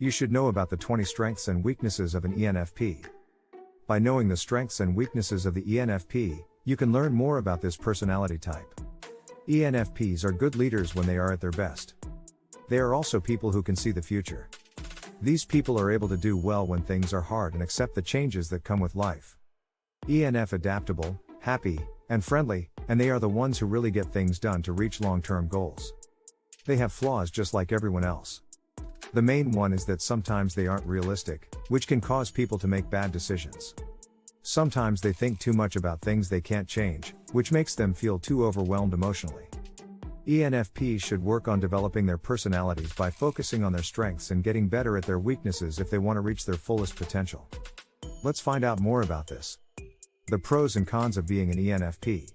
You should know about the 20 strengths and weaknesses of an ENFP. By knowing the strengths and weaknesses of the ENFP, you can learn more about this personality type. ENFPs are good leaders when they are at their best. They are also people who can see the future. These people are able to do well when things are hard and accept the changes that come with life. ENF adaptable, happy, and friendly, and they are the ones who really get things done to reach long-term goals. They have flaws just like everyone else. The main one is that sometimes they aren't realistic, which can cause people to make bad decisions. Sometimes they think too much about things they can't change, which makes them feel too overwhelmed emotionally. ENFPs should work on developing their personalities by focusing on their strengths and getting better at their weaknesses if they want to reach their fullest potential. Let's find out more about this. The pros and cons of being an ENFP.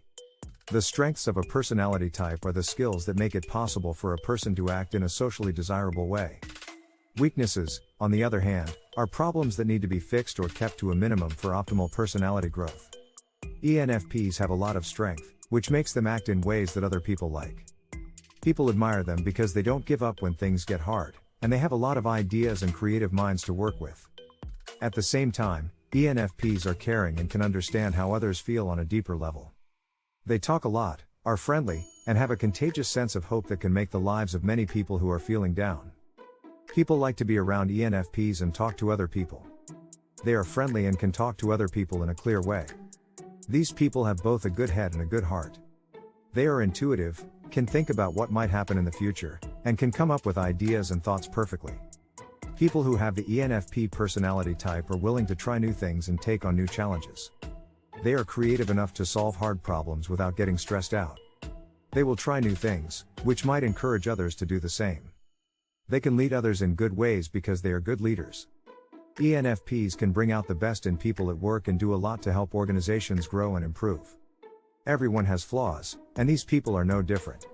The strengths of a personality type are the skills that make it possible for a person to act in a socially desirable way. Weaknesses, on the other hand, are problems that need to be fixed or kept to a minimum for optimal personality growth. ENFPs have a lot of strength, which makes them act in ways that other people like. People admire them because they don't give up when things get hard, and they have a lot of ideas and creative minds to work with. At the same time, ENFPs are caring and can understand how others feel on a deeper level. They talk a lot, are friendly, and have a contagious sense of hope that can make the lives of many people who are feeling down. People like to be around ENFPs and talk to other people. They are friendly and can talk to other people in a clear way. These people have both a good head and a good heart. They are intuitive, can think about what might happen in the future, and can come up with ideas and thoughts perfectly. People who have the ENFP personality type are willing to try new things and take on new challenges. They are creative enough to solve hard problems without getting stressed out. They will try new things, which might encourage others to do the same. They can lead others in good ways because they are good leaders. ENFPs can bring out the best in people at work and do a lot to help organizations grow and improve. Everyone has flaws, and these people are no different.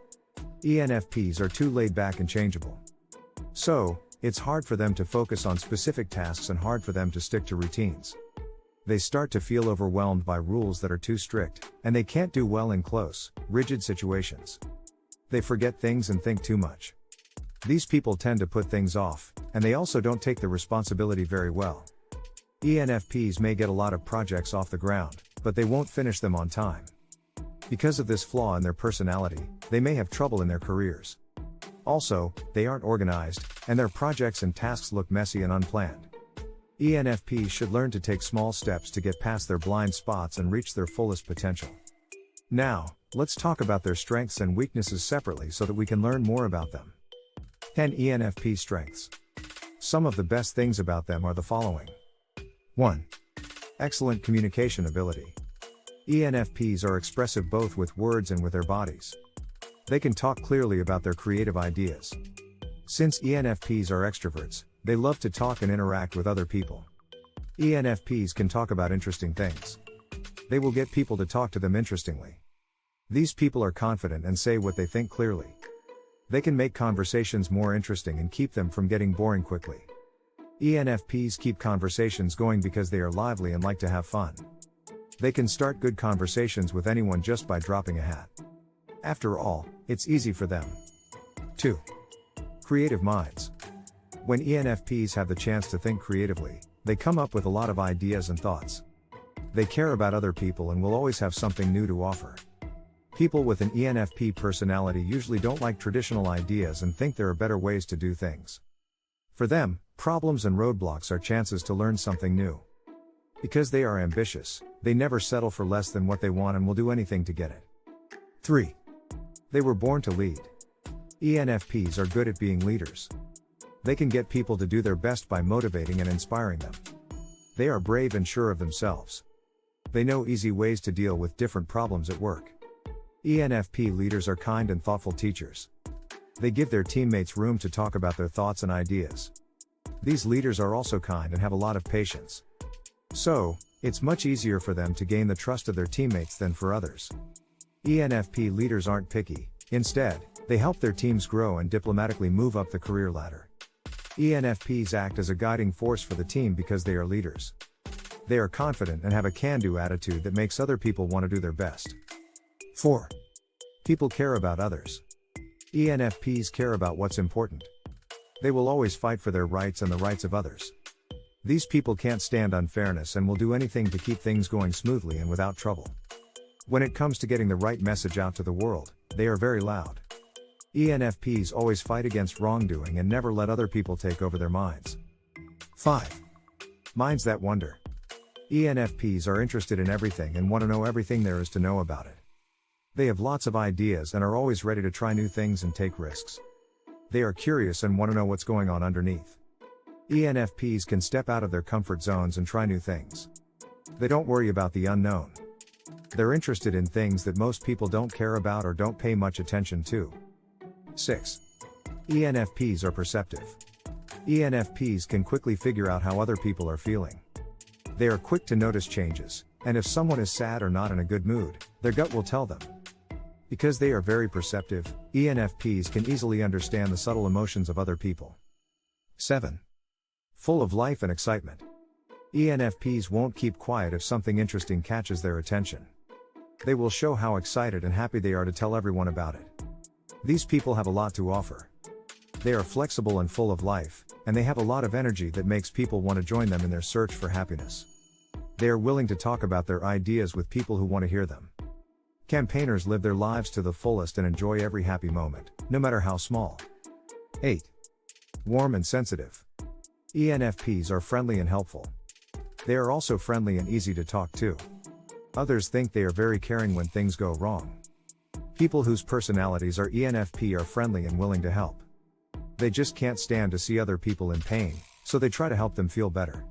ENFPs are too laid back and changeable. So, it's hard for them to focus on specific tasks and hard for them to stick to routines. They start to feel overwhelmed by rules that are too strict, and they can't do well in close, rigid situations. They forget things and think too much. These people tend to put things off, and they also don't take the responsibility very well. ENFPs may get a lot of projects off the ground, but they won't finish them on time. Because of this flaw in their personality, they may have trouble in their careers. Also, they aren't organized, and their projects and tasks look messy and unplanned. ENFPs should learn to take small steps to get past their blind spots and reach their fullest potential. Now, let's talk about their strengths and weaknesses separately so that we can learn more about them. 10 ENFP strengths. Some of the best things about them are the following. 1. Excellent communication ability. ENFPs are expressive both with words and with their bodies. They can talk clearly about their creative ideas. Since ENFPs are extroverts, they love to talk and interact with other people. ENFPs can talk about interesting things. They will get people to talk to them interestingly. These people are confident and say what they think clearly. They can make conversations more interesting and keep them from getting boring quickly. ENFPs keep conversations going because they are lively and like to have fun. They can start good conversations with anyone just by dropping a hat. After all, it's easy for them. 2. Creative minds. When ENFPs have the chance to think creatively, they come up with a lot of ideas and thoughts. They care about other people and will always have something new to offer. People with an ENFP personality usually don't like traditional ideas and think there are better ways to do things. For them, problems and roadblocks are chances to learn something new. Because they are ambitious, they never settle for less than what they want and will do anything to get it. 3. They were born to lead. ENFPs are good at being leaders. They can get people to do their best by motivating and inspiring them. They are brave and sure of themselves. They know easy ways to deal with different problems at work. ENFP leaders are kind and thoughtful teachers. They give their teammates room to talk about their thoughts and ideas. These leaders are also kind and have a lot of patience. So, it's much easier for them to gain the trust of their teammates than for others. ENFP leaders aren't picky, instead, they help their teams grow and diplomatically move up the career ladder. ENFPs act as a guiding force for the team because they are leaders. They are confident and have a can-do attitude that makes other people want to do their best. 4. People care about others. ENFPs care about what's important. They will always fight for their rights and the rights of others. These people can't stand unfairness and will do anything to keep things going smoothly and without trouble. When it comes to getting the right message out to the world, they are very loud. ENFPs always fight against wrongdoing and never let other people take over their minds. 5. Minds that wonder. ENFPs are interested in everything and want to know everything there is to know about it. They have lots of ideas and are always ready to try new things and take risks. They are curious and want to know what's going on underneath. ENFPs can step out of their comfort zones and try new things. They don't worry about the unknown. They're interested in things that most people don't care about or don't pay much attention to. 6. ENFPs are perceptive. ENFPs can quickly figure out how other people are feeling. They are quick to notice changes, and if someone is sad or not in a good mood, their gut will tell them. Because they are very perceptive, ENFPs can easily understand the subtle emotions of other people. 7. Full of life and excitement. ENFPs won't keep quiet if something interesting catches their attention. They will show how excited and happy they are to tell everyone about it. These people have a lot to offer. They are flexible and full of life, and they have a lot of energy that makes people want to join them in their search for happiness. They are willing to talk about their ideas with people who want to hear them. Campaigners live their lives to the fullest and enjoy every happy moment, no matter how small. 8. Warm and sensitive. ENFPs are friendly and helpful. They are also friendly and easy to talk to. Others think they are very caring when things go wrong. People whose personalities are ENFP are friendly and willing to help. They just can't stand to see other people in pain, so they try to help them feel better.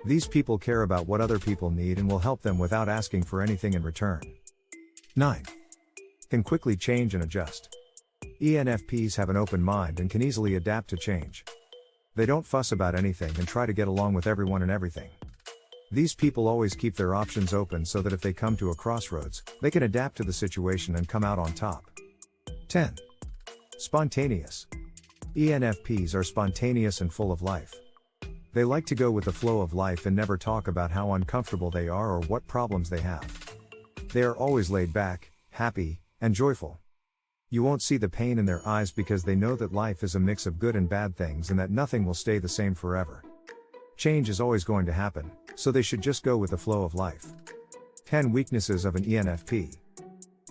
These people care about what other people need and will help them without asking for anything in return. 9. Can quickly change and adjust. ENFPs have an open mind and can easily adapt to change. They don't fuss about anything and try to get along with everyone and everything. These people always keep their options open so that if they come to a crossroads, they can adapt to the situation and come out on top. 10. Spontaneous. ENFPs are spontaneous and full of life. They like to go with the flow of life and never talk about how uncomfortable they are or what problems they have. They are always laid back, happy, and joyful. You won't see the pain in their eyes because they know that life is a mix of good and bad things and that nothing will stay the same forever. Change is always going to happen, so they should just go with the flow of life. 10 weaknesses of an ENFP.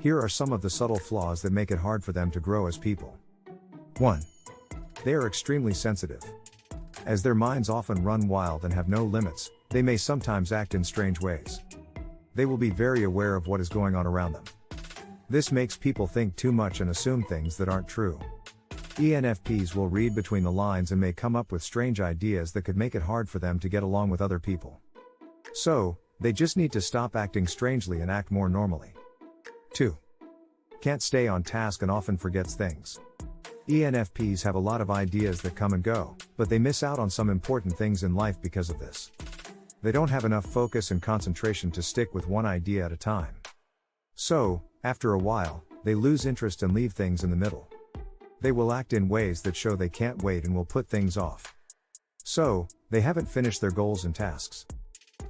Here are some of the subtle flaws that make it hard for them to grow as people. 1. They are extremely sensitive. As their minds often run wild and have no limits, they may sometimes act in strange ways. They will be very aware of what is going on around them. This makes people think too much and assume things that aren't true. ENFPs will read between the lines and may come up with strange ideas that could make it hard for them to get along with other people. So, they just need to stop acting strangely and act more normally. 2. Can't stay on task and often forgets things. ENFPs have a lot of ideas that come and go, but they miss out on some important things in life because of this. They don't have enough focus and concentration to stick with one idea at a time. So, after a while, they lose interest and leave things in the middle. They will act in ways that show they can't wait and will put things off. So, they haven't finished their goals and tasks.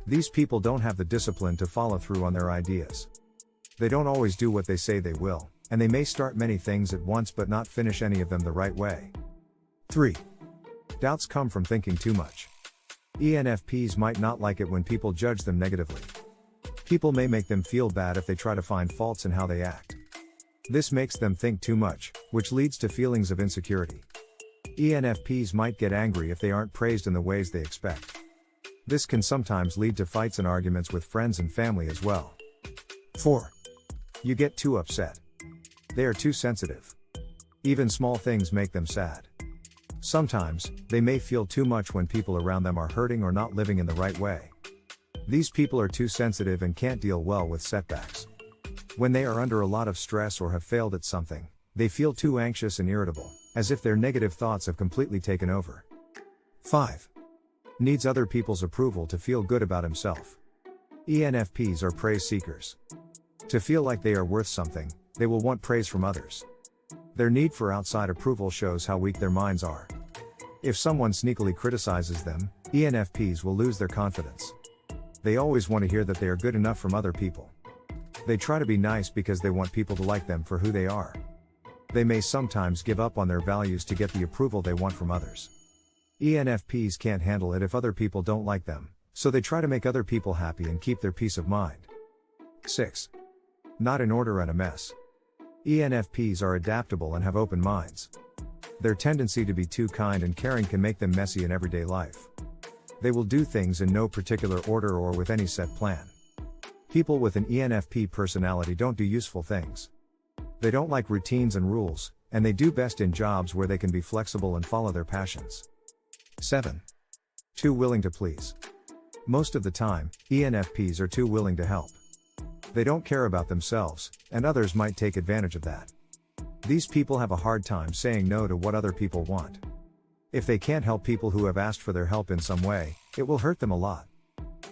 These people don't have the discipline to follow through on their ideas. They don't always do what they say they will, and they may start many things at once but not finish any of them the right way. 3. Doubts come from thinking too much. ENFPs might not like it when people judge them negatively. People may make them feel bad if they try to find faults in how they act. This makes them think too much, which leads to feelings of insecurity. ENFPs might get angry if they aren't praised in the ways they expect. This can sometimes lead to fights and arguments with friends and family as well. 4. You get too upset. They are too sensitive. Even small things make them sad. Sometimes, they may feel too much when people around them are hurting or not living in the right way. These people are too sensitive and can't deal well with setbacks. When they are under a lot of stress or have failed at something, they feel too anxious and irritable, as if their negative thoughts have completely taken over. 5. Needs other people's approval to feel good about himself. ENFPs are praise seekers. To feel like they are worth something, they will want praise from others. Their need for outside approval shows how weak their minds are. If someone sneakily criticizes them, ENFPs will lose their confidence. They always want to hear that they are good enough from other people. They try to be nice because they want people to like them for who they are. They may sometimes give up on their values to get the approval they want from others. ENFPs can't handle it if other people don't like them, so they try to make other people happy and keep their peace of mind. 6. Not in order and a mess. ENFPs are adaptable and have open minds. Their tendency to be too kind and caring can make them messy in everyday life. They will do things in no particular order or with any set plan. People with an ENFP personality don't do useful things. They don't like routines and rules, and they do best in jobs where they can be flexible and follow their passions. 7. Too willing to please. Most of the time, ENFPs are too willing to help. They don't care about themselves, and others might take advantage of that. These people have a hard time saying no to what other people want. If they can't help people who have asked for their help in some way, it will hurt them a lot.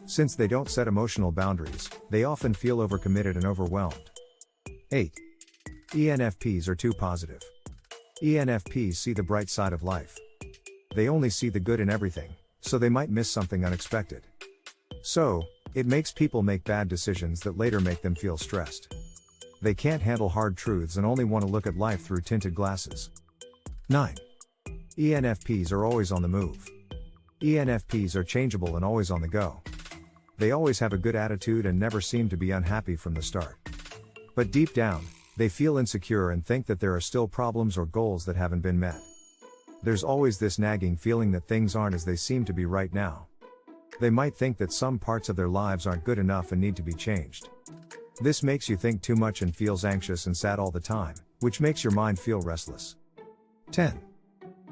Since they don't set emotional boundaries, they often feel overcommitted and overwhelmed. 8. ENFPs are too positive. ENFPs see the bright side of life. They only see the good in everything, so they might miss something unexpected. So, it makes people make bad decisions that later make them feel stressed. They can't handle hard truths and only want to look at life through tinted glasses. 9. ENFPs are always on the move. ENFPs are changeable and always on the go. They always have a good attitude and never seem to be unhappy from the start. But deep down, they feel insecure and think that there are still problems or goals that haven't been met. There's always this nagging feeling that things aren't as they seem to be right now. They might think that some parts of their lives aren't good enough and need to be changed. This makes you think too much and feels anxious and sad all the time, which makes your mind feel restless. 10.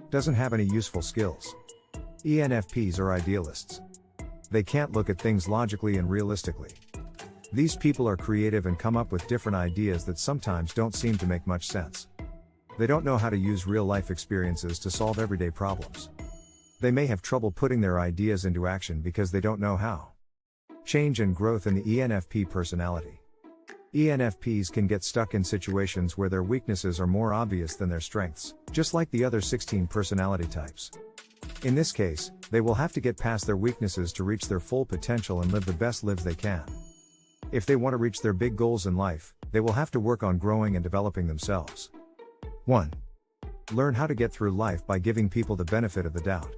Doesn't have any useful skills. ENFPs are idealists. They can't look at things logically and realistically. These people are creative and come up with different ideas that sometimes don't seem to make much sense. They don't know how to use real-life experiences to solve everyday problems. They may have trouble putting their ideas into action because they don't know how. Change and growth in the ENFP personality. ENFPs can get stuck in situations where their weaknesses are more obvious than their strengths, just like the other 16 personality types. In this case, they will have to get past their weaknesses to reach their full potential and live the best lives they can. If they want to reach their big goals in life, they will have to work on growing and developing themselves. 1. Learn how to get through life by giving people the benefit of the doubt.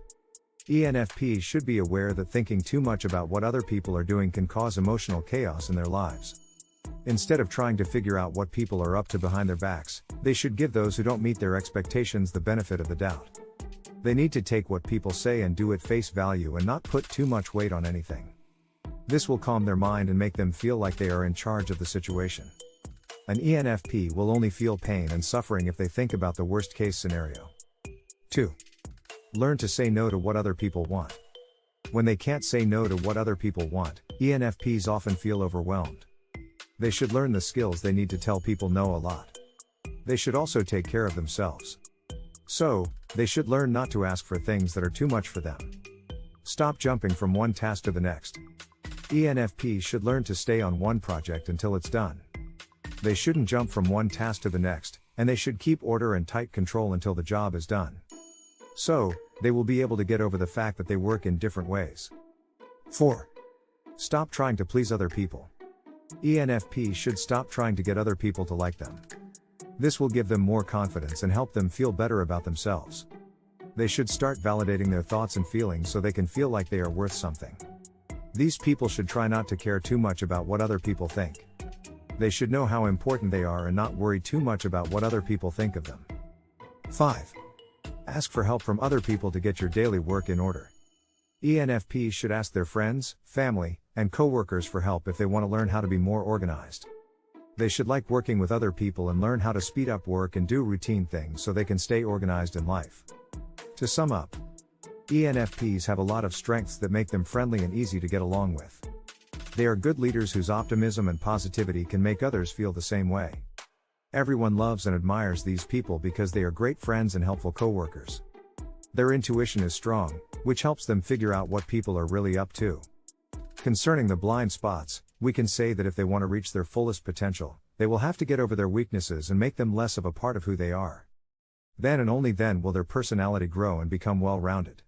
ENFPs should be aware that thinking too much about what other people are doing can cause emotional chaos in their lives. Instead of trying to figure out what people are up to behind their backs, they should give those who don't meet their expectations the benefit of the doubt. They need to take what people say and do at face value and not put too much weight on anything. This will calm their mind and make them feel like they are in charge of the situation. An ENFP will only feel pain and suffering if they think about the worst case scenario. 2. Learn to say no to what other people want. When they can't say no to what other people want, ENFPs often feel overwhelmed. They should learn the skills they need to tell people no a lot. They should also take care of themselves. So, they should learn not to ask for things that are too much for them. Stop jumping from one task to the next. ENFPs should learn to stay on one project until it's done. They shouldn't jump from one task to the next, and they should keep order and tight control until the job is done. So, they will be able to get over the fact that they work in different ways. 4. Stop trying to please other people. ENFPs should stop trying to get other people to like them. This will give them more confidence and help them feel better about themselves. They should start validating their thoughts and feelings so they can feel like they are worth something. These people should try not to care too much about what other people think. They should know how important they are and not worry too much about what other people think of them. 5. Ask for help from other people to get your daily work in order. ENFPs should ask their friends, family, and coworkers for help if they want to learn how to be more organized. They should like working with other people and learn how to speed up work and do routine things so they can stay organized in life. To sum up, ENFPs have a lot of strengths that make them friendly and easy to get along with. They are good leaders whose optimism and positivity can make others feel the same way. Everyone loves and admires these people because they are great friends and helpful coworkers. Their intuition is strong, which helps them figure out what people are really up to. Concerning the blind spots, we can say that if they want to reach their fullest potential, they will have to get over their weaknesses and make them less of a part of who they are. Then and only then will their personality grow and become well-rounded.